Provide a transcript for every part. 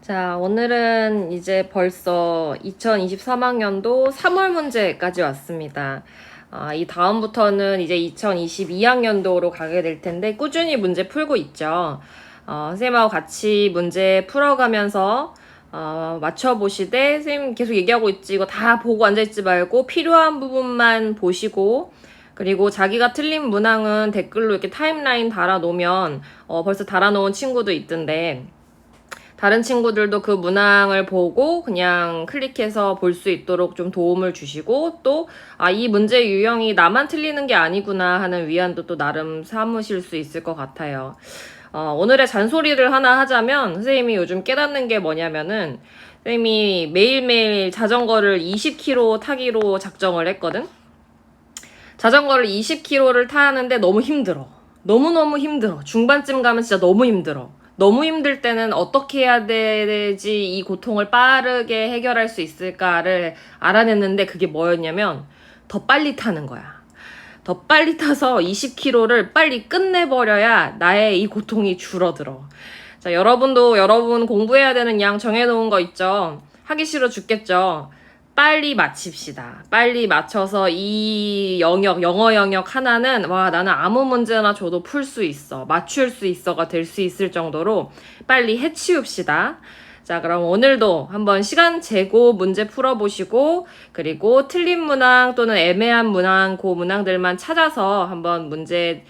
자, 오늘은 이제 벌써 2023학년도 3월 문제까지 왔습니다. 이 다음부터는 이제 2022학년도로 가게 될 텐데 꾸준히 문제 풀고 있죠. 선생님하고 같이 문제 풀어가면서 맞춰보시되 선생님 계속 얘기하고 있지 이거 다 보고 앉아있지 말고 필요한 부분만 보시고 그리고 자기가 틀린 문항은 댓글로 이렇게 타임라인 달아놓으면 벌써 달아놓은 친구도 있던데 다른 친구들도 그 문항을 보고 그냥 클릭해서 볼 수 있도록 좀 도움을 주시고 또, 이 문제 유형이 나만 틀리는 게 아니구나 하는 위안도 또 나름 삼으실 수 있을 것 같아요. 오늘의 잔소리를 하나 하자면 선생님이 요즘 깨닫는 게 뭐냐면은 선생님이 매일매일 자전거를 20km 타기로 작정을 했거든? 자전거를 20km를 타는데 너무 힘들어. 너무너무 힘들어. 중반쯤 가면 진짜 너무 힘들어. 너무 힘들 때는 어떻게 해야 되지 이 고통을 빠르게 해결할 수 있을까를 알아냈는데 그게 뭐였냐면 더 빨리 타는 거야. 더 빨리 타서 20km를 빨리 끝내버려야 나의 이 고통이 줄어들어. 자, 여러분도 여러분 공부해야 되는 양 정해놓은 거 있죠? 하기 싫어 죽겠죠? 빨리 마칩시다. 빨리 맞춰서 이 영역, 영어 영역 하나는 나는 아무 문제나 줘도 풀 수 있어. 맞출 수 있어가 될 수 있을 정도로 빨리 해치웁시다. 자, 그럼 오늘도 한번 시간 재고 문제 풀어보시고 그리고 틀린 문항 또는 애매한 문항, 그 문항들만 찾아서 한번 문제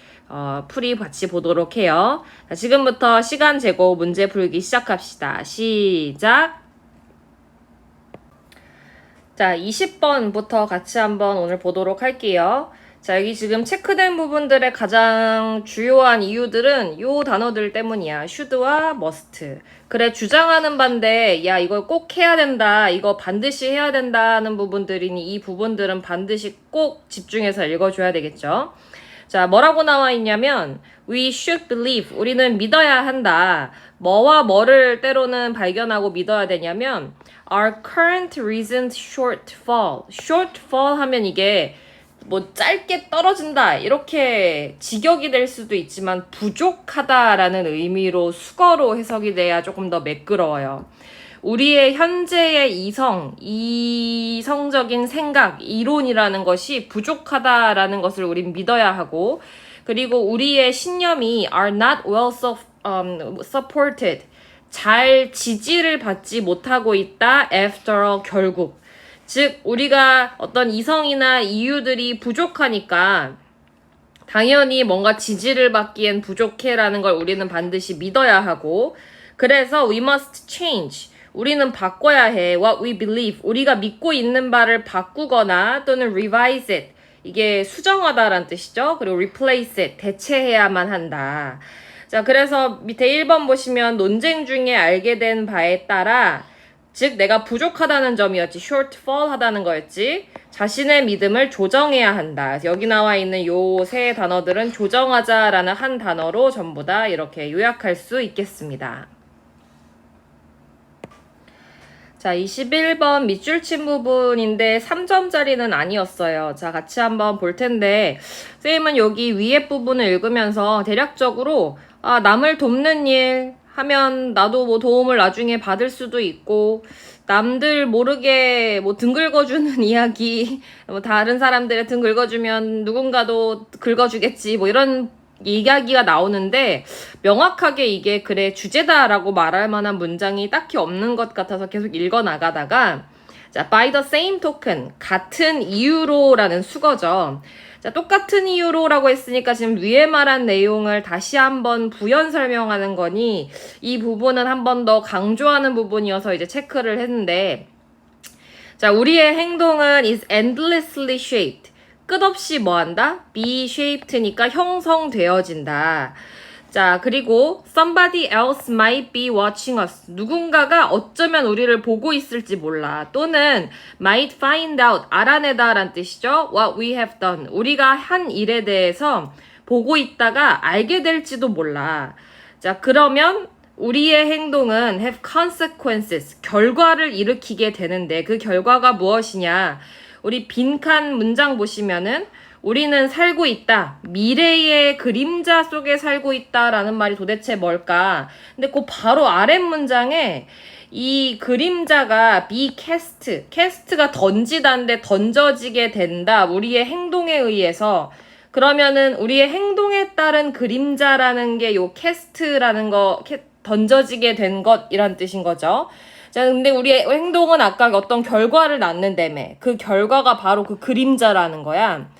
풀이 같이 보도록 해요. 자, 지금부터 시간 재고 문제 풀기 시작합시다. 시작! 자, 20번부터 같이 한번 오늘 보도록 할게요. 자, 여기 지금 체크된 부분들의 가장 주요한 이유들은 요 단어들 때문이야. should와 must. 그래, 주장하는 반대, 야, 이걸 꼭 해야 된다, 이거 반드시 해야 된다는 부분들이니 이 부분들은 반드시 꼭 집중해서 읽어줘야 되겠죠. 자, 뭐라고 나와 있냐면 we should believe, 우리는 믿어야 한다. 뭐와 뭐를 때로는 발견하고 믿어야 되냐면 our current recent shortfall. shortfall 하면 이게 뭐 짧게 떨어진다 이렇게 직역이 될 수도 있지만 부족하다라는 의미로 수거로 해석이 돼야 조금 더 매끄러워요. 우리의 현재의 이성적인 생각, 이론이라는 것이 부족하다라는 것을 우린 믿어야 하고 그리고 우리의 신념이 are not well supported. 잘 지지를 받지 못하고 있다. after all, 결국. 즉, 우리가 어떤 이성이나 이유들이 부족하니까 당연히 뭔가 지지를 받기엔 부족해라는 걸 우리는 반드시 믿어야 하고 그래서 we must change. 우리는 바꿔야 해. what we believe. 우리가 믿고 있는 바를 바꾸거나 또는 revise it. 이게 수정하다라는 뜻이죠. 그리고 replace it. 대체해야만 한다. 자, 그래서 밑에 1번 보시면 논쟁 중에 알게 된 바에 따라 즉 내가 부족하다는 점이었지. shortfall 하다는 거였지. 자신의 믿음을 조정해야 한다. 여기 나와 있는 요 세 단어들은 조정하자라는 한 단어로 전부 다 이렇게 요약할 수 있겠습니다. 자, 21번 밑줄 친 부분인데 3점짜리는 아니었어요. 자, 같이 한번 볼 텐데 선생님은 여기 위에 부분을 읽으면서 대략적으로 남을 돕는 일 하면 나도 뭐 도움을 나중에 받을 수도 있고 남들 모르게 뭐 등 긁어주는 이야기 뭐 다른 사람들의 등 긁어주면 누군가도 긁어주겠지 뭐 이런 이야기가 나오는데 명확하게 이게 그래 주제다라고 말할 만한 문장이 딱히 없는 것 같아서 계속 읽어나가다가 자, by the same token, 같은 이유로라는 수거죠. 자, 똑같은 이유로라고 했으니까 지금 위에 말한 내용을 다시 한번 부연 설명하는 거니 이 부분은 한 번 더 강조하는 부분이어서 이제 체크를 했는데 자, 우리의 행동은 is endlessly shaped. 끝없이 뭐한다? be shaped니까 형성되어진다. 자, 그리고 somebody else might be watching us. 누군가가 어쩌면 우리를 보고 있을지 몰라. 또는 might find out, 알아내다 라는 뜻이죠. what we have done. 우리가 한 일에 대해서 보고 있다가 알게 될지도 몰라. 자, 그러면 우리의 행동은 have consequences, 결과를 일으키게 되는데 그 결과가 무엇이냐? 우리 빈칸 문장 보시면은 우리는 살고 있다. 미래의 그림자 속에 살고 있다라는 말이 도대체 뭘까? 근데 그 바로 아랫 문장에 이 그림자가 be cast가 던지다인데 던져지게 된다. 우리의 행동에 의해서. 그러면은 우리의 행동에 따른 그림자라는 게 요 cast라는 거, 던져지게 된 것이란 뜻인 거죠. 자, 근데 우리의 행동은 아까 어떤 결과를 낳는다며. 그 결과가 바로 그 그림자라는 거야.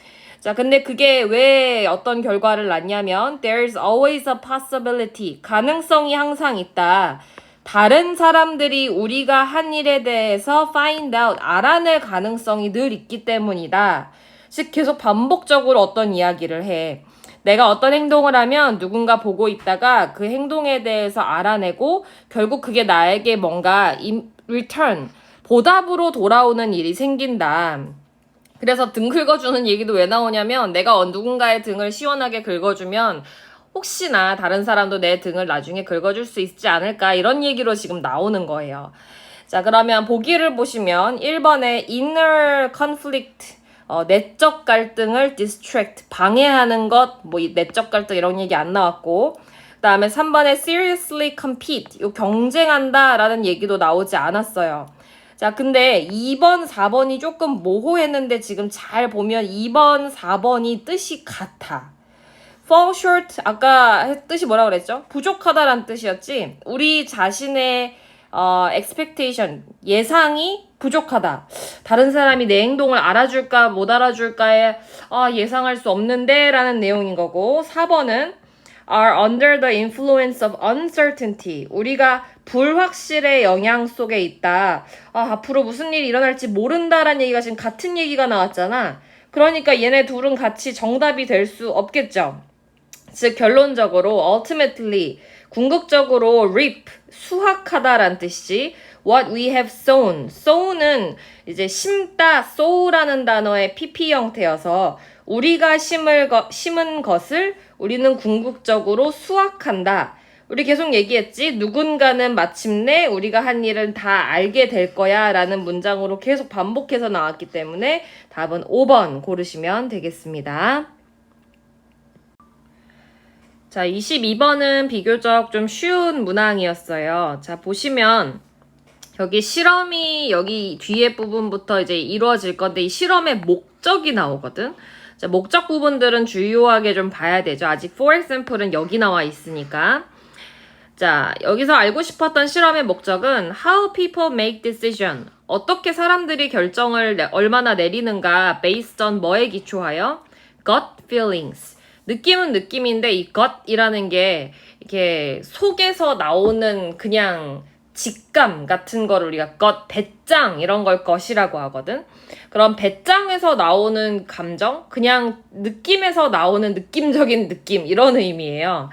자, 근데 그게 왜 어떤 결과를 낳냐면 there's always a possibility. 가능성이 항상 있다. 다른 사람들이 우리가 한 일에 대해서 find out, 알아낼 가능성이 늘 있기 때문이다. 즉 계속 반복적으로 어떤 이야기를 해. 내가 어떤 행동을 하면 누군가 보고 있다가 그 행동에 대해서 알아내고 결국 그게 나에게 뭔가 return, 보답으로 돌아오는 일이 생긴다. 그래서 등 긁어주는 얘기도 왜 나오냐면 내가 누군가의 등을 시원하게 긁어주면 혹시나 다른 사람도 내 등을 나중에 긁어줄 수 있지 않을까 이런 얘기로 지금 나오는 거예요. 자, 그러면 보기를 보시면 1번에 inner conflict, 내적 갈등을 distract, 방해하는 것, 뭐 내적 갈등 이런 얘기 안 나왔고, 그 다음에 3번에 seriously compete, 요 경쟁한다 라는 얘기도 나오지 않았어요. 자, 근데 2번, 4번이 조금 모호했는데 지금 잘 보면 2번, 4번이 뜻이 같아. fall short, 아까 뜻이 뭐라 그랬죠? 부족하다란 뜻이었지? 우리 자신의 expectation, 예상이 부족하다. 다른 사람이 내 행동을 알아줄까 못 알아줄까에 예상할 수 없는데 라는 내용인 거고, 4번은 are under the influence of uncertainty. 우리가 불확실의 영향 속에 있다. 앞으로 무슨 일이 일어날지 모른다라는 얘기가 지금 같은 얘기가 나왔잖아. 그러니까 얘네 둘은 같이 정답이 될 수 없겠죠. 즉 결론적으로 ultimately, 궁극적으로 reap, 수확하다라는 뜻이지. what we have sown. sown은 이제 심다, sow라는 단어의 pp 형태여서 우리가 심은 것을 우리는 궁극적으로 수확한다. 우리 계속 얘기했지. 누군가는 마침내 우리가 한 일은 다 알게 될 거야 라는 문장으로 계속 반복해서 나왔기 때문에 답은 5번 고르시면 되겠습니다. 자, 22번은 비교적 좀 쉬운 문항이었어요. 자, 보시면 여기 실험이 여기 뒤에 부분부터 이제 이루어질 건데 이 실험의 목적이 나오거든. 자, 목적 부분들은 주요하게 좀 봐야 되죠. 아직 for example은 여기 나와 있으니까. 자, 여기서 알고 싶었던 실험의 목적은 how people make decision. 어떻게 사람들이 결정을 얼마나 내리는가 based on 뭐에 기초하여? gut feelings. 느낌은 느낌인데 이 gut이라는 게 이렇게 속에서 나오는 그냥 직감 같은 거를 우리가 배짱 이런 걸 것이라고 하거든. 그럼 배짱에서 나오는 감정, 그냥 느낌에서 나오는 느낌적인 느낌 이런 의미예요.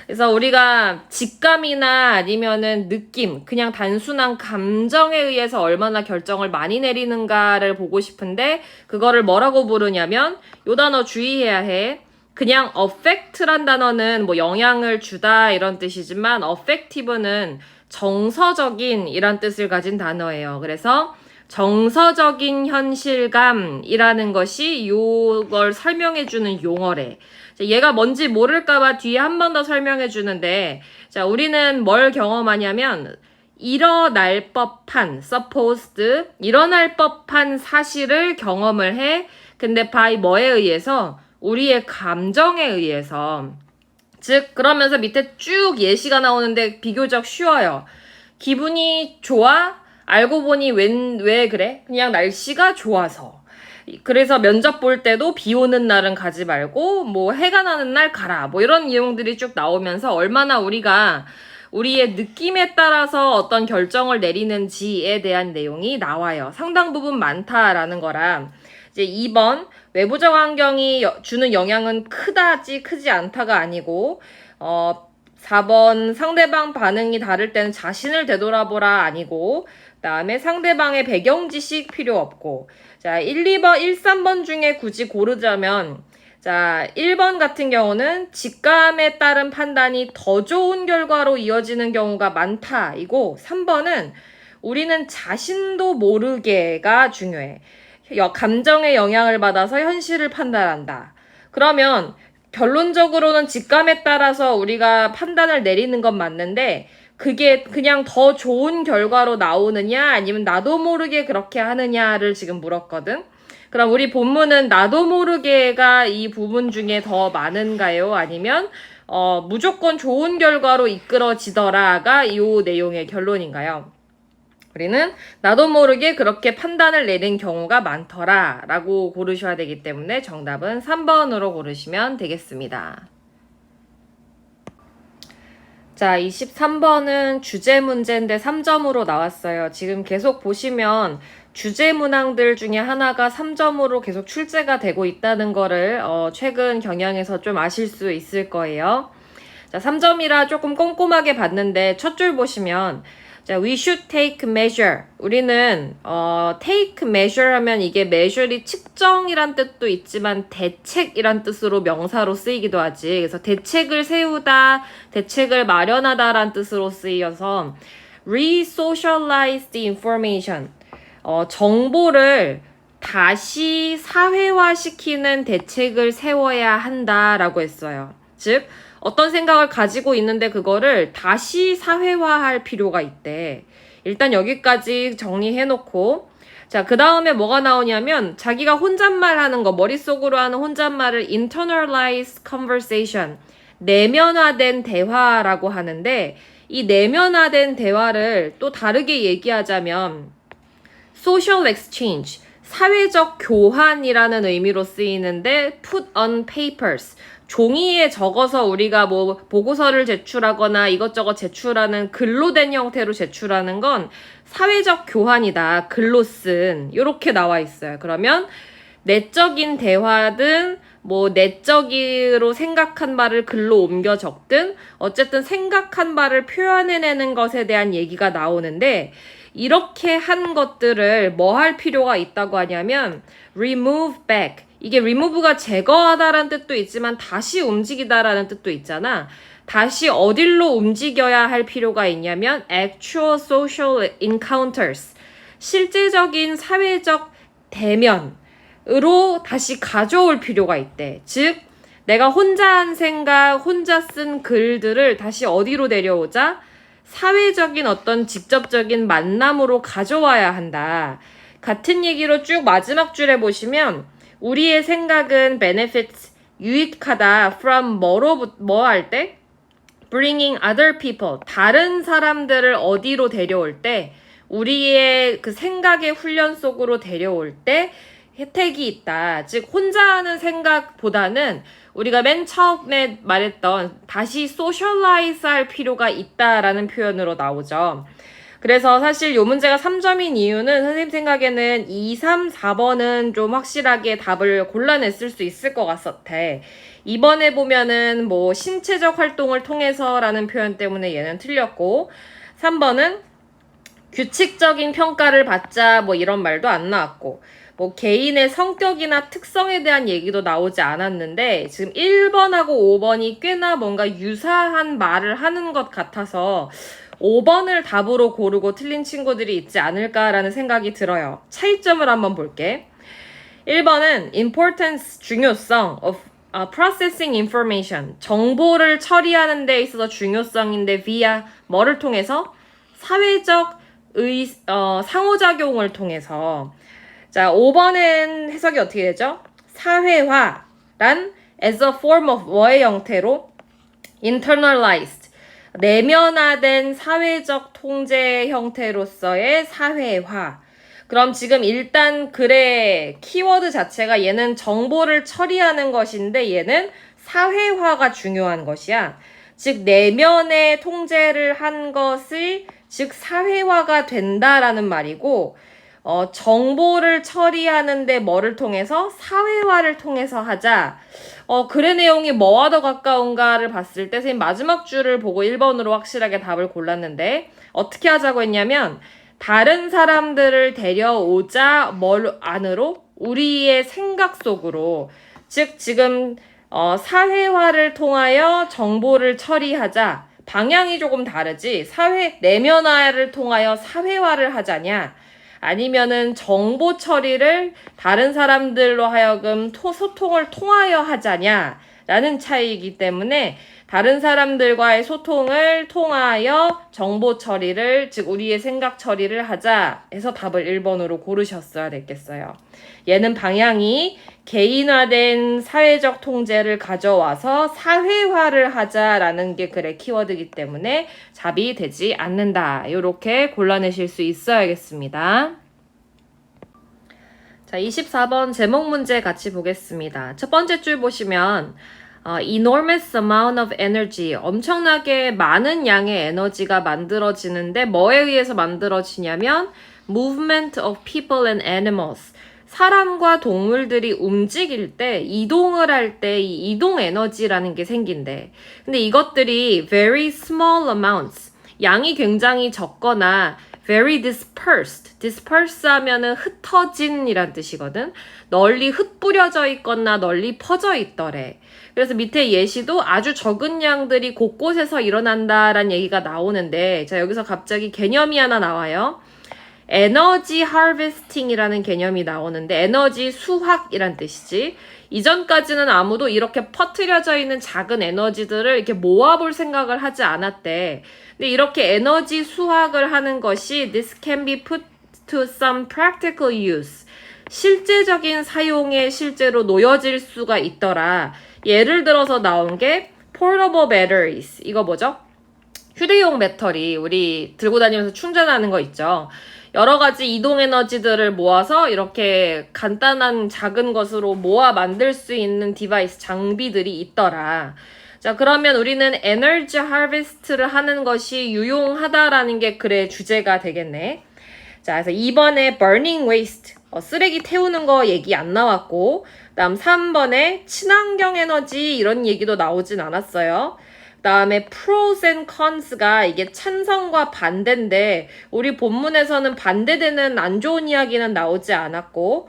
그래서 우리가 직감이나 아니면은 느낌, 그냥 단순한 감정에 의해서 얼마나 결정을 많이 내리는가를 보고 싶은데 그거를 뭐라고 부르냐면 요 단어 주의해야 해. 그냥 affect란 단어는 뭐 영향을 주다 이런 뜻이지만 affective는 정서적인 이란 뜻을 가진 단어예요. 그래서 정서적인 현실감이라는 것이 요걸 설명해주는 용어래. 얘가 뭔지 모를까봐 뒤에 한 번 더 설명해주는데, 자, 우리는 뭘 경험하냐면, 일어날 법한, supposed, 일어날 법한 사실을 경험을 해. 근데 by 뭐에 의해서? 우리의 감정에 의해서. 즉 그러면서 밑에 쭉 예시가 나오는데 비교적 쉬워요. 기분이 좋아? 알고 보니 왜 그래? 그냥 날씨가 좋아서. 그래서 면접 볼 때도 비 오는 날은 가지 말고 뭐 해가 나는 날 가라. 뭐 이런 내용들이 쭉 나오면서 얼마나 우리가 우리의 느낌에 따라서 어떤 결정을 내리는지에 대한 내용이 나와요. 상당 부분 많다라는 거라. 이제 2번 외부적 환경이 주는 영향은 크다지 크지 않다가 아니고 4번 상대방 반응이 다를 때는 자신을 되돌아보라 아니고 그다음에 상대방의 배경 지식 필요 없고 자 2번, 1, 3번 중에 굳이 고르자면 자 1번 같은 경우는 직감에 따른 판단이 더 좋은 결과로 이어지는 경우가 많다 이고 3번은 우리는 자신도 모르게가 중요해. 감정의 영향을 받아서 현실을 판단한다. 그러면 결론적으로는 직감에 따라서 우리가 판단을 내리는 건 맞는데 그게 그냥 더 좋은 결과로 나오느냐 아니면 나도 모르게 그렇게 하느냐를 지금 물었거든. 그럼 우리 본문은 나도 모르게가 이 부분 중에 더 많은가요? 아니면 무조건 좋은 결과로 이끌어지더라가 이 내용의 결론인가요? 우리는 나도 모르게 그렇게 판단을 내는 경우가 많더라 라고 고르셔야 되기 때문에 정답은 3번으로 고르시면 되겠습니다. 자, 23번은 주제 문제인데 3점으로 나왔어요. 지금 계속 보시면 주제 문항들 중에 하나가 3점으로 계속 출제가 되고 있다는 거를 최근 경향에서 좀 아실 수 있을 거예요. 자, 3점이라 조금 꼼꼼하게 봤는데 첫 줄 보시면 자, we should take measure. 우리는 take measure 하면 이게 measure이 측정이란 뜻도 있지만 대책이란 뜻으로 명사로 쓰이기도 하지. 그래서 대책을 세우다, 대책을 마련하다란 뜻으로 쓰여서 re-socialize the information. 정보를 다시 사회화시키는 대책을 세워야 한다라고 했어요. 즉 어떤 생각을 가지고 있는데 그거를 다시 사회화할 필요가 있대. 일단 여기까지 정리해놓고 자, 그 다음에 뭐가 나오냐면 자기가 혼잣말 하는 거, 머릿속으로 하는 혼잣말을 internalized conversation, 내면화된 대화라고 하는데 이 내면화된 대화를 또 다르게 얘기하자면 social exchange, 사회적 교환이라는 의미로 쓰이는데 put on papers, 종이에 적어서 우리가 뭐 보고서를 제출하거나 이것저것 제출하는 글로 된 형태로 제출하는 건 사회적 교환이다. 글로 쓴. 요렇게 나와 있어요. 그러면 내적인 대화든 뭐 내적으로 생각한 말을 글로 옮겨 적든 어쨌든 생각한 말을 표현해내는 것에 대한 얘기가 나오는데 이렇게 한 것들을 뭐 할 필요가 있다고 하냐면 remove back. 이게 remove가 제거하다라는 뜻도 있지만 다시 움직이다라는 뜻도 있잖아. 다시 어딜로 움직여야 할 필요가 있냐면 actual social encounters. 실제적인 사회적 대면으로 다시 가져올 필요가 있대. 즉 내가 혼자 한 생각, 혼자 쓴 글들을 다시 어디로 데려오자? 사회적인 어떤 직접적인 만남으로 가져와야 한다. 같은 얘기로 쭉 마지막 줄에 보시면 우리의 생각은 benefits, 유익하다 from 뭐 할 때? bringing other people, 다른 사람들을 어디로 데려올 때? 우리의 그 생각의 훈련 속으로 데려올 때 혜택이 있다. 즉 혼자 하는 생각보다는 우리가 맨 처음에 말했던 다시 소셜라이즈 할 필요가 있다라는 표현으로 나오죠. 그래서 사실 요 문제가 3점인 이유는 선생님 생각에는 2, 3, 4번은 좀 확실하게 답을 골라냈을 수 있을 것 같아. 2번에 보면은 뭐 신체적 활동을 통해서라는 표현 때문에 얘는 틀렸고 3번은 규칙적인 평가를 받자 뭐 이런 말도 안 나왔고 뭐 개인의 성격이나 특성에 대한 얘기도 나오지 않았는데 지금 1번하고 5번이 꽤나 뭔가 유사한 말을 하는 것 같아서 5번을 답으로 고르고 틀린 친구들이 있지 않을까라는 생각이 들어요. 차이점을 한번 볼게. 1번은 importance, 중요성 of processing information, 정보를 처리하는 데 있어서 중요성인데 via 뭐를 통해서? 사회적 상호작용을 통해서. 자, 5번엔 해석이 어떻게 되죠? 사회화란 as a form of 뭐의 형태로? internalized, 내면화된 사회적 통제 형태로서의 사회화. 그럼 지금 일단 글의 키워드 자체가 얘는 정보를 처리하는 것인데 얘는 사회화가 중요한 것이야. 즉 내면의 통제를 한 것이 즉 사회화가 된다라는 말이고 정보를 처리하는데 뭐를 통해서? 사회화를 통해서 하자. 글의 내용이 뭐와 더 가까운가를 봤을 때 선생님 마지막 줄을 보고 1번으로 확실하게 답을 골랐는데 어떻게 하자고 했냐면 다른 사람들을 데려오자 뭘 안으로? 우리의 생각 속으로. 즉 지금 사회화를 통하여 정보를 처리하자. 방향이 조금 다르지. 내면화를 통하여 사회화를 하자냐. 아니면은 정보 처리를 다른 사람들로 하여금 소통을 통하여 하자냐. 라는 차이이기 때문에 다른 사람들과의 소통을 통하여 정보 처리를, 즉 우리의 생각 처리를 하자 해서 답을 1번으로 고르셨어야 됐겠어요. 얘는 방향이 개인화된 사회적 통제를 가져와서 사회화를 하자라는 게 글의 키워드이기 때문에 답이 되지 않는다. 이렇게 골라내실 수 있어야겠습니다. 자, 24번 제목 문제 같이 보겠습니다. 첫 번째 줄 보시면 enormous amount of energy, 엄청나게 많은 양의 에너지가 만들어지는데 뭐에 의해서 만들어지냐면 movement of people and animals, 사람과 동물들이 움직일 때, 이동을 할 때 이 이동 에너지라는 게 생긴대. 근데 이것들이 very small amounts, 양이 굉장히 적거나 very dispersed 하면은 흩어진 이란 뜻이거든. 널리 흩뿌려져 있거나 널리 퍼져 있더래. 그래서 밑에 예시도 아주 적은 양들이 곳곳에서 일어난다라는 얘기가 나오는데, 자, 여기서 갑자기 개념이 하나 나와요. 에너지 하베스팅이라는 개념이 나오는데, 에너지 수확이란 뜻이지. 이전까지는 아무도 이렇게 퍼뜨려져 있는 작은 에너지들을 이렇게 모아볼 생각을 하지 않았대. 근데 이렇게 에너지 수확을 하는 것이 this can be put to some practical use, 실제적인 사용에 실제로 놓여질 수가 있더라. 예를 들어서 나온 게 portable batteries, 이거 뭐죠? 휴대용 배터리, 우리 들고 다니면서 충전하는 거 있죠. 여러 가지 이동 에너지들을 모아서 이렇게 간단한 작은 것으로 모아 만들 수 있는 디바이스, 장비들이 있더라. 자, 그러면 우리는 에너지 하베스트를 하는 것이 유용하다라는 게 글의 주제가 되겠네. 자, 그래서 2번에 burning waste, 쓰레기 태우는 거 얘기 안 나왔고, 다음 3번에 친환경 에너지 이런 얘기도 나오진 않았어요. 다음에 pros and cons가 이게 찬성과 반대인데 우리 본문에서는 반대되는 안 좋은 이야기는 나오지 않았고,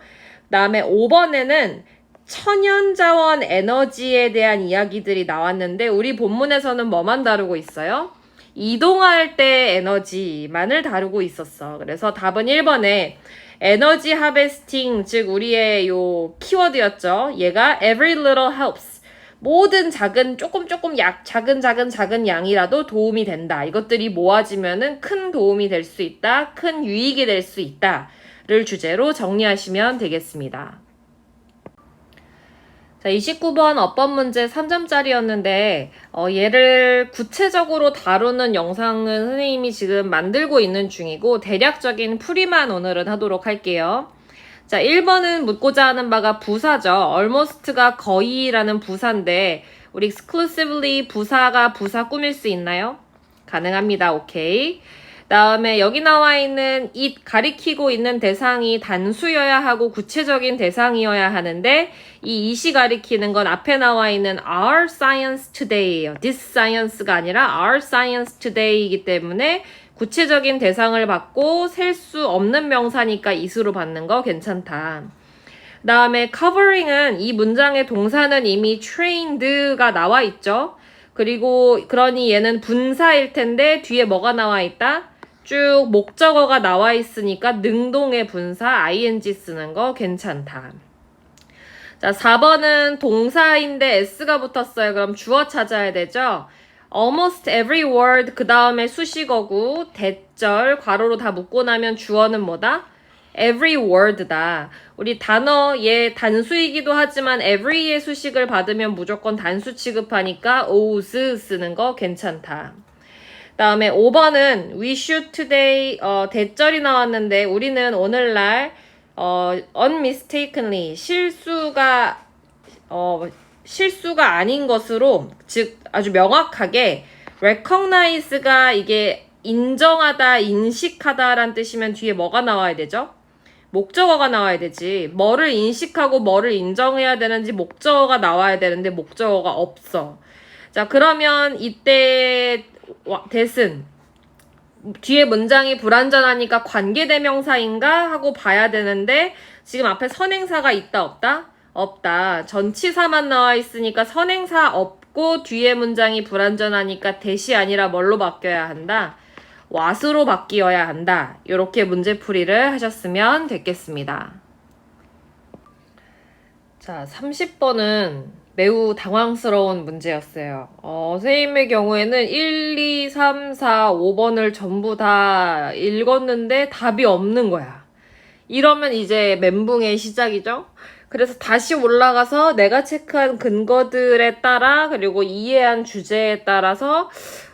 다음에 5번에는 천연자원 에너지에 대한 이야기들이 나왔는데 우리 본문에서는 뭐만 다루고 있어요? 이동할 때 에너지만을 다루고 있었어. 그래서 답은 1번에 에너지 하베스팅, 즉 우리의 요 키워드였죠. 얘가 every little helps, 모든 작은 작은 양이라도 도움이 된다. 이것들이 모아지면은 큰 도움이 될 수 있다, 큰 유익이 될 수 있다를 주제로 정리하시면 되겠습니다. 자, 29번 어법 문제 3점짜리였는데 얘를 구체적으로 다루는 영상은 선생님이 지금 만들고 있는 중이고 대략적인 풀이만 오늘은 하도록 할게요. 자, 1번은 묻고자 하는 바가 부사죠. almost가 거의라는 부사인데 우리 exclusively 부사가 부사 꾸밀 수 있나요? 가능합니다. 오케이. 다음에 여기 나와 있는 it, 가리키고 있는 대상이 단수여야 하고 구체적인 대상이어야 하는데 이 it이 가리키는 건 앞에 나와 있는 our science today예요. this science가 아니라 our science today이기 때문에 구체적인 대상을 받고 셀 수 없는 명사니까 it으로 받는 거 괜찮다. 다음에 covering은 이 문장의 동사는 이미 trained가 나와 있죠. 그리고 그러니 얘는 분사일 텐데 뒤에 뭐가 나와 있다? 쭉 목적어가 나와 있으니까 능동의 분사 ing 쓰는 거 괜찮다. 자, 4번은 동사인데 s가 붙었어요. 그럼 주어 찾아야 되죠. almost every word, 그 다음에 수식어고 대절 괄호로 다 묶고 나면 주어는 뭐다? every word다. 우리 단어 얘 단수이기도 하지만 every의 수식을 받으면 무조건 단수 취급하니까 was 쓰는 거 괜찮다. 다음에 5번은 we should today 대절이 나왔는데 우리는 오늘날 unmistakenly 실수가 아닌 것으로, 즉 아주 명확하게 recognize가 이게 인정하다, 인식하다라는 뜻이면 뒤에 뭐가 나와야 되죠? 목적어가 나와야 되지. 뭐를 인식하고 뭐를 인정해야 되는지 목적어가 나와야 되는데 목적어가 없어. 자, 그러면 이때 that은 뒤에 문장이 불완전하니까 관계대명사인가 하고 봐야 되는데 지금 앞에 선행사가 있다 없다? 없다. 전치사만 나와 있으니까 선행사 없고 뒤에 문장이 불완전하니까 that이 아니라 뭘로 바뀌어야 한다? what으로 바뀌어야 한다. 이렇게 문제풀이를 하셨으면 됐겠습니다. 자, 30번은 매우 당황스러운 문제였어요. 선생님의 경우에는 1, 2, 3, 4, 5번을 전부 다 읽었는데 답이 없는 거야. 이러면 이제 멘붕의 시작이죠. 그래서 다시 올라가서 내가 체크한 근거들에 따라 그리고 이해한 주제에 따라서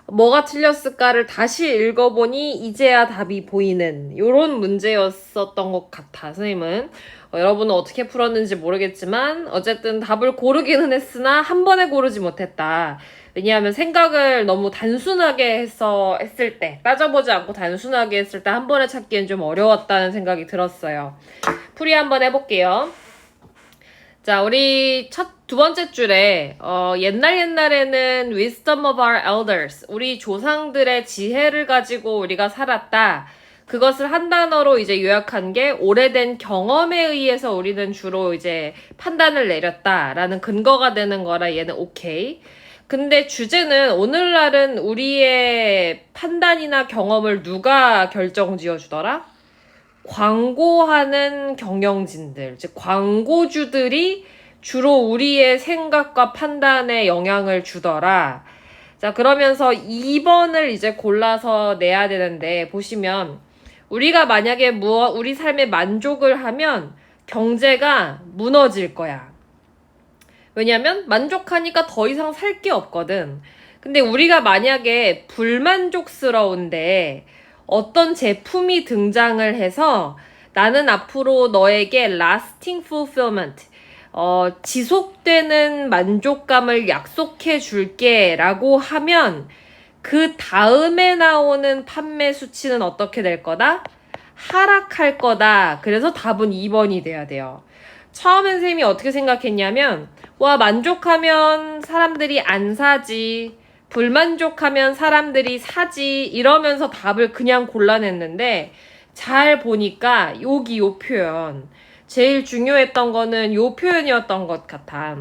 뭐가 틀렸을까를 다시 읽어보니 이제야 답이 보이는 이런 문제였었던 것 같아, 선생님은. 여러분은 어떻게 풀었는지 모르겠지만 어쨌든 답을 고르기는 했으나 한 번에 고르지 못했다. 왜냐하면 생각을 너무 단순하게 했을 때, 따져보지 않고 단순하게 했을 때 한 번에 찾기엔 좀 어려웠다는 생각이 들었어요. 풀이 한번 해볼게요. 자, 우리 두 번째 줄에 옛날에는 wisdom of our elders, 우리 조상들의 지혜를 가지고 우리가 살았다. 그것을 한 단어로 이제 요약한 게 오래된 경험에 의해서 우리는 주로 이제 판단을 내렸다라는 근거가 되는 거라 얘는 오케이. 근데 주제는 오늘날은 우리의 판단이나 경험을 누가 결정지어 주더라? 광고하는 경영진들, 즉 광고주들이 주로 우리의 생각과 판단에 영향을 주더라. 자, 그러면서 2번을 이제 골라서 내야 되는데 보시면 우리가 만약에 우리 삶에 만족을 하면 경제가 무너질 거야. 왜냐면 만족하니까 더 이상 살 게 없거든. 근데 우리가 만약에 불만족스러운데 어떤 제품이 등장을 해서 나는 앞으로 너에게 lasting fulfillment, 지속되는 만족감을 약속해 줄게 라고 하면 그 다음에 나오는 판매 수치는 어떻게 될 거다? 하락할 거다. 그래서 답은 2번이 돼야 돼요. 처음엔 선생님이 어떻게 생각했냐면 와, 만족하면 사람들이 안 사지, 불만족하면 사람들이 사지 이러면서 답을 그냥 골라냈는데 잘 보니까 여기 요 표현, 제일 중요했던 거는 요 표현이었던 것 같아.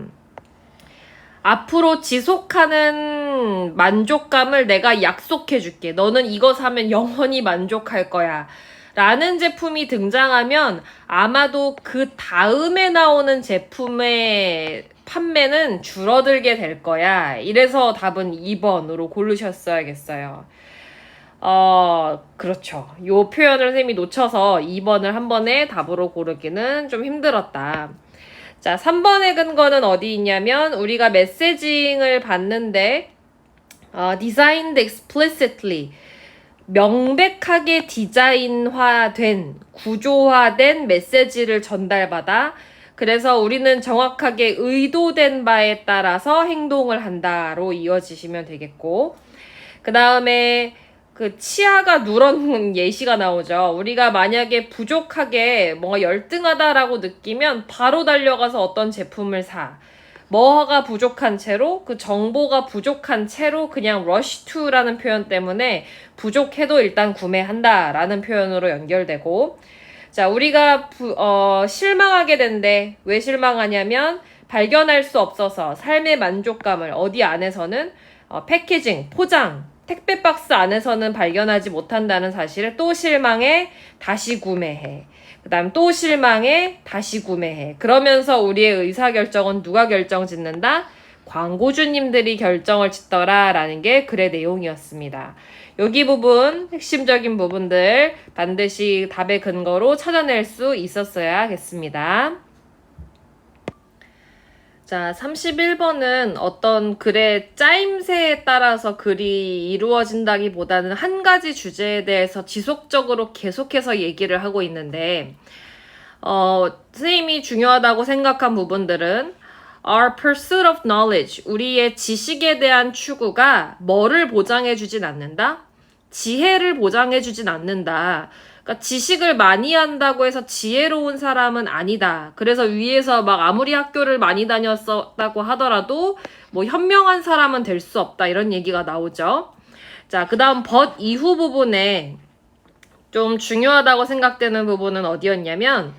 앞으로 지속하는 만족감을 내가 약속해 줄게. 너는 이거 사면 영원히 만족할 거야. 라는 제품이 등장하면 아마도 그 다음에 나오는 제품의 판매는 줄어들게 될 거야. 이래서 답은 2번으로 고르셨어야겠어요. 그렇죠. 요 표현을 선생님이 놓쳐서 2번을 한 번에 답으로 고르기는 좀 힘들었다. 자, 3번의 근거는 어디 있냐면 우리가 메시징을 받는데 designed explicitly, 명백하게 디자인화된, 구조화된 메시지를 전달받아 그래서 우리는 정확하게 의도된 바에 따라서 행동을 한다로 이어지시면 되겠고, 그 다음에 그 치아가 누런 예시가 나오죠. 우리가 만약에 부족하게 뭔가 열등하다라고 느끼면 바로 달려가서 어떤 제품을 사. 뭐가 부족한 채로, 그 정보가 부족한 채로 그냥 rush to라는 표현 때문에 부족해도 일단 구매한다라는 표현으로 연결되고, 자, 우리가 실망하게 된대. 왜 실망하냐면 발견할 수 없어서 삶의 만족감을 어디 안에서는 패키징, 포장, 택배 박스 안에서는 발견하지 못한다는 사실을 또 실망해, 다시 구매해. 그 다음 또 실망해, 다시 구매해. 그러면서 우리의 의사결정은 누가 결정짓는다? 광고주님들이 결정을 짓더라 라는 게 글의 내용이었습니다. 여기 부분, 핵심적인 부분들 반드시 답의 근거로 찾아낼 수 있었어야겠습니다. 자, 31번은 어떤 글의 짜임새에 따라서 글이 이루어진다기보다는 한 가지 주제에 대해서 지속적으로 계속해서 얘기를 하고 있는데, 선생님이 중요하다고 생각한 부분들은 Our pursuit of knowledge, 우리의 지식에 대한 추구가 뭐를 보장해주진 않는다? 지혜를 보장해주진 않는다. 그러니까 지식을 많이 한다고 해서 지혜로운 사람은 아니다. 그래서 위에서 막 아무리 학교를 많이 다녔었다고 하더라도 뭐 현명한 사람은 될 수 없다. 이런 얘기가 나오죠. 자, 그 다음 but 이후 부분에 좀 중요하다고 생각되는 부분은 어디였냐면,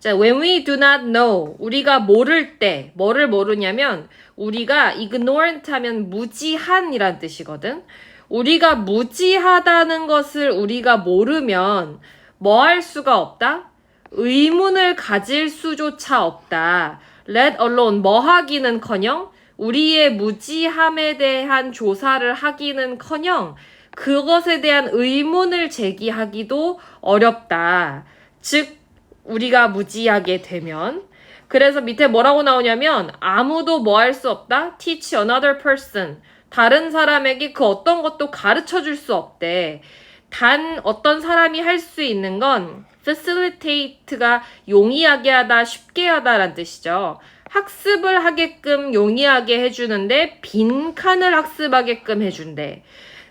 자, when we do not know, 우리가 모를 때, 뭐를 모르냐면, 우리가 ignorant 하면 무지한이란 뜻이거든. 우리가 무지하다는 것을 우리가 모르면 뭐 할 수가 없다? 의문을 가질 수조차 없다. let alone 뭐 하기는커녕 우리의 무지함에 대한 조사를 하기는커녕 그것에 대한 의문을 제기하기도 어렵다. 즉 우리가 무지하게 되면 그래서 밑에 뭐라고 나오냐면 아무도 뭐 할 수 없다. teach another person. 다른 사람에게 그 어떤 것도 가르쳐 줄 수 없대. 단 어떤 사람이 할 수 있는 건 facilitate가 용이하게 하다, 쉽게 하다라는 뜻이죠. 학습을 하게끔 용이하게 해주는데 빈칸을 학습하게끔 해준대.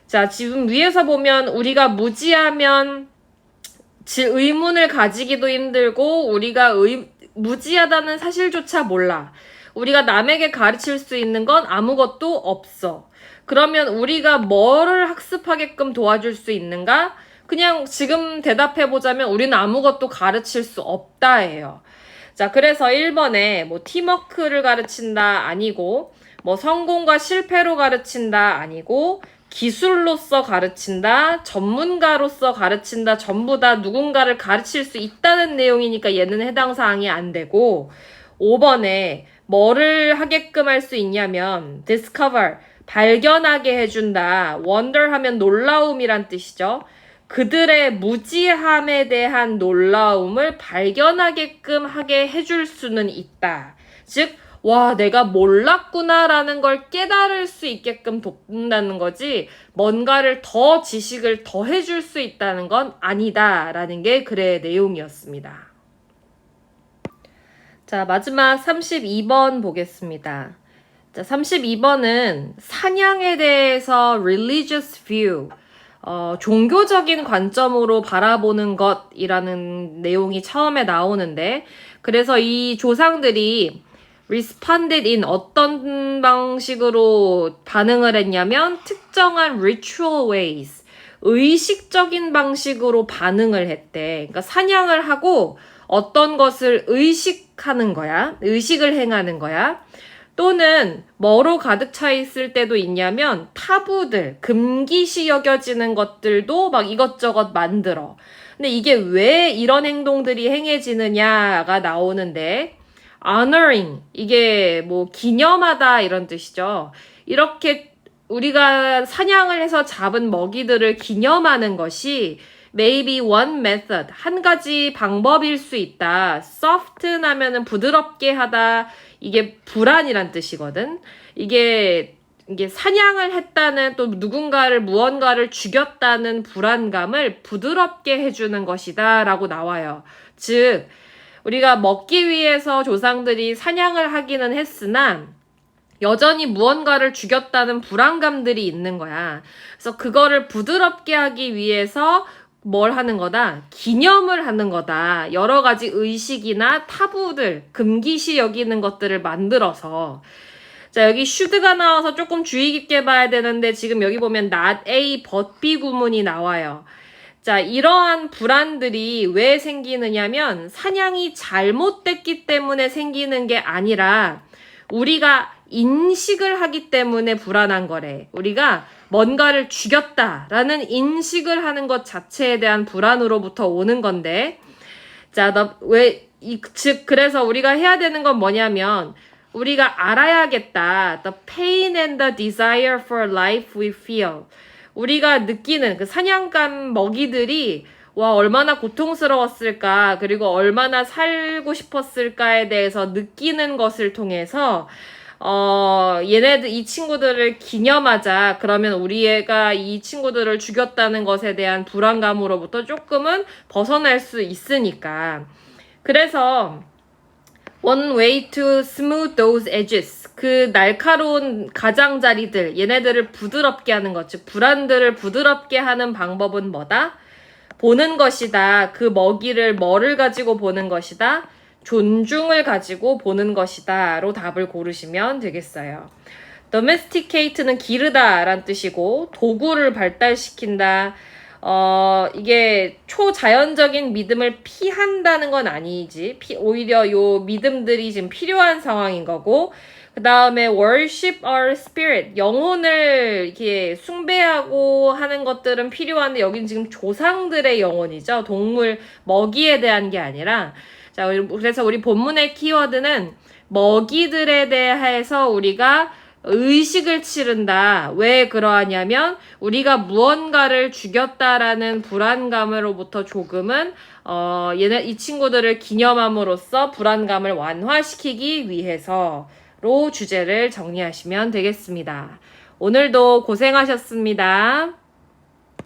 자, 지금 위에서 보면 우리가 무지하면 의문을 가지기도 힘들고 우리가 무지하다는 사실조차 몰라. 우리가 남에게 가르칠 수 있는 건 아무것도 없어. 그러면 우리가 뭐를 학습하게끔 도와줄 수 있는가? 그냥 지금 대답해보자면 우리는 아무것도 가르칠 수 없다예요. 자, 그래서 1번에 뭐 팀워크를 가르친다 아니고 뭐 성공과 실패로 가르친다 아니고 기술로서 가르친다, 전문가로서 가르친다, 전부 다 누군가를 가르칠 수 있다는 내용이니까 얘는 해당 사항이 안 되고 5번에 뭐를 하게끔 할 수 있냐면 discover, 발견하게 해준다. wonder 하면 놀라움이란 뜻이죠. 그들의 무지함에 대한 놀라움을 발견하게끔 하게 해줄 수는 있다. 즉, 와, 내가 몰랐구나라는 걸 깨달을 수 있게끔 돕는다는 거지, 뭔가를 더 지식을 더 해줄 수 있다는 건 아니다라는 게 글의 내용이었습니다. 자, 마지막 32번 보겠습니다. 자, 32번은 사냥에 대해서 religious view, 종교적인 관점으로 바라보는 것이라는 내용이 처음에 나오는데, 그래서 이 조상들이 responded in 어떤 방식으로 반응을 했냐면 특정한 ritual ways, 의식적인 방식으로 반응을 했대. 그러니까 사냥을 하고 어떤 것을 의식하는 거야. 의식을 행하는 거야. 또는 뭐로 가득 차 있을 때도 있냐면 타부들, 금기시 여겨지는 것들도 막 이것저것 만들어. 근데 이게 왜 이런 행동들이 행해지느냐가 나오는데 honoring, 이게 뭐 기념하다 이런 뜻이죠. 이렇게 우리가 사냥을 해서 잡은 먹이들을 기념하는 것이 maybe one method, 한 가지 방법일 수 있다. soft 하면은 부드럽게 하다, 이게 불안이란 뜻이거든. 이게 사냥을 했다는, 또 누군가를 무언가를 죽였다는 불안감을 부드럽게 해주는 것이다 라고 나와요. 즉 우리가 먹기 위해서 조상들이 사냥을 하기는 했으나 여전히 무언가를 죽였다는 불안감들이 있는 거야. 그래서 그거를 부드럽게 하기 위해서 뭘 하는 거다? 기념을 하는 거다. 여러 가지 의식이나 타부들, 금기시 여기는 것들을 만들어서. 자, 여기 should가 나와서 조금 주의 깊게 봐야 되는데 지금 여기 보면 not A, but B 구문이 나와요. 자, 이러한 불안들이 왜 생기느냐면 사냥이 잘못됐기 때문에 생기는 게 아니라 우리가 인식을 하기 때문에 불안한 거래. 우리가 뭔가를 죽였다라는 인식을 하는 것 자체에 대한 불안으로부터 오는 건데, 자, 즉 그래서 우리가 해야 되는 건 뭐냐면 우리가 알아야겠다. The pain and the desire for life we feel. 우리가 느끼는 그 사냥감 먹이들이 와, 얼마나 고통스러웠을까, 그리고 얼마나 살고 싶었을까에 대해서 느끼는 것을 통해서 이 친구들을 기념하자. 그러면 우리가 이 친구들을 죽였다는 것에 대한 불안감으로부터 조금은 벗어날 수 있으니까. 그래서 one way to smooth those edges, 그 날카로운 가장자리들, 얘네들을 부드럽게 하는 것, 즉 불안들을 부드럽게 하는 방법은 뭐다? 보는 것이다. 그 먹이를 뭐를 가지고 보는 것이다? 존중을 가지고 보는 것이다 로 답을 고르시면 되겠어요. domesticate는 기르다 라는 뜻이고 도구를 발달시킨다. 이게 초자연적인 믿음을 피한다는 건 아니지. 오히려 요 믿음들이 지금 필요한 상황인 거고, 그 다음에 worship our spirit, 영혼을 이렇게 숭배하고 하는 것들은 필요한데 여긴 지금 조상들의 영혼이죠. 동물, 먹이에 대한 게 아니라. 자, 그래서 우리 본문의 키워드는 먹이들에 대해서 우리가 의식을 치른다. 왜 그러하냐면 우리가 무언가를 죽였다라는 불안감으로부터 조금은 이 친구들을 기념함으로써 불안감을 완화시키기 위해서로 주제를 정리하시면 되겠습니다. 오늘도 고생하셨습니다.